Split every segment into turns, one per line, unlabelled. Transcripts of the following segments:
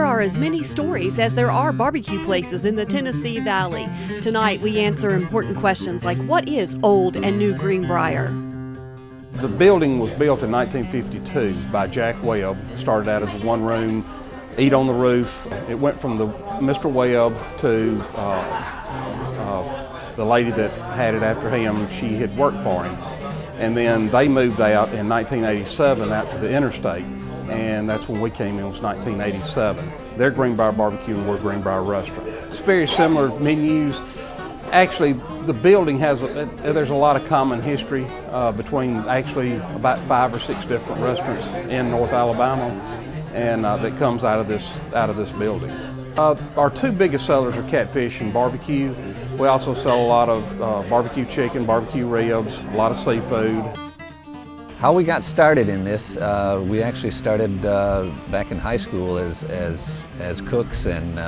are as many stories as there are barbecue places in the Tennessee Valley. Tonight, we answer important questions like, what is Old and New Greenbrier?
The building was built in 1952 by Jack Webb. Started out as a one-room, eat on the roof. It went from the Mr. Webb to the lady that had it after him. She had worked for him. And then they moved out in 1987 out to the interstate. And that's when we came in, it was 1987. They're Greenbrier Barbecue and we're Greenbrier Restaurant. It's very similar menus. Actually, the building has, there's a lot of common history between actually about 5 or 6 different restaurants in North Alabama, and that comes out of this building. Our 2 biggest sellers are catfish and barbecue. We also sell a lot of barbecue chicken, barbecue ribs, a lot of seafood.
How we got started in this, we actually started back in high school as cooks and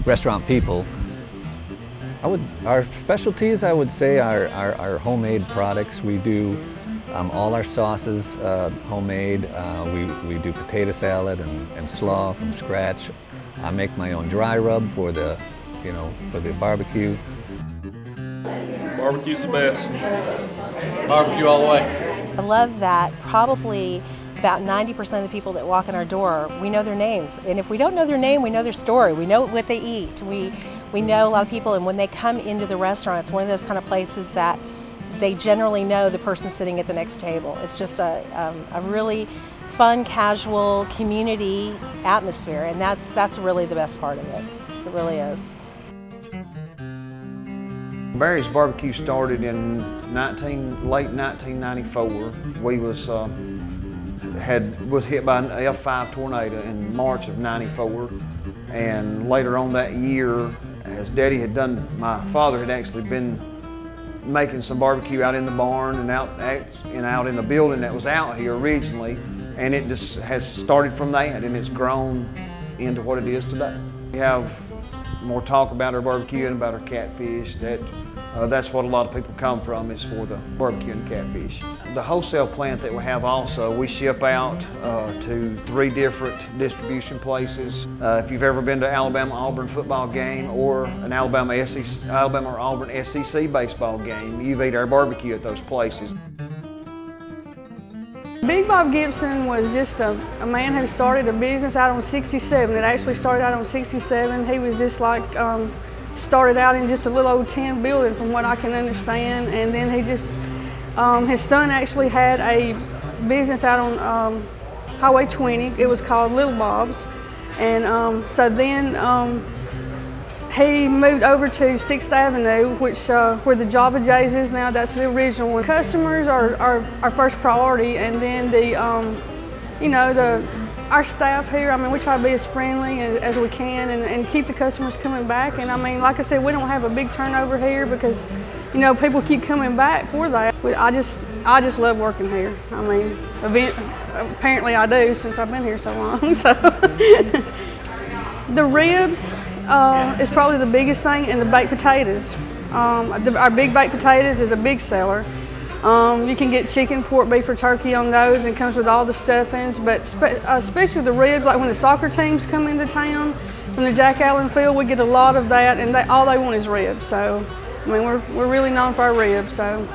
restaurant people. Our specialties, I would say, are homemade products. We do all our sauces homemade. We do potato salad and slaw from scratch. I make my own dry rub for the barbecue.
Barbecue's the best. Barbecue all the way.
I love that probably about 90% of the people that walk in our door, we know their names. And if we don't know their name, we know their story. We know what they eat. We know a lot of people, and when they come into the restaurant, it's one of those kind of places that they generally know the person sitting at the next table. It's just a really fun, casual community atmosphere, and that's really the best part of it. It really is.
Barry's Barbecue started in late 1994. We was hit by an F5 tornado in March of '94, and later on that year, as Daddy had done, my father had actually been making some barbecue out in the barn and out in the building that was out here originally, and it just has started from that, and it's grown into what it is today. We have more talk about our barbecue and about our catfish. That's what a lot of people come from, is for the barbecue and catfish. The wholesale plant that we have also, we ship out to 3 different distribution places. If you've ever been to Alabama-Auburn football game or an Alabama or Auburn SEC baseball game, you've eaten our barbecue at those places.
Big Bob Gibson was just a man who started a business out on 67. It actually started out on 67. He was just like, started out in just a little old tin building from what I can understand, and then he just, his son actually had a business out on Highway 20. It was called Little Bob's, and so then he moved over to 6th Avenue, which where the Java J's is now. That's the original one. Customers are our first priority, and then our staff here, I mean, we try to be as friendly as we can and keep the customers coming back. And I mean, like I said, we don't have a big turnover here because, people keep coming back for that. I just love working here. I mean, apparently I do since I've been here so long. So the ribs is probably the biggest thing, and the baked potatoes. Our big baked potatoes is a big seller. You can get chicken, pork, beef, or turkey on those, and it comes with all the stuffings, but especially the ribs, like when the soccer teams come into town from the Jack Allen Field, we get a lot of that, and all they want is ribs. So, I mean, we're really known for our ribs. So.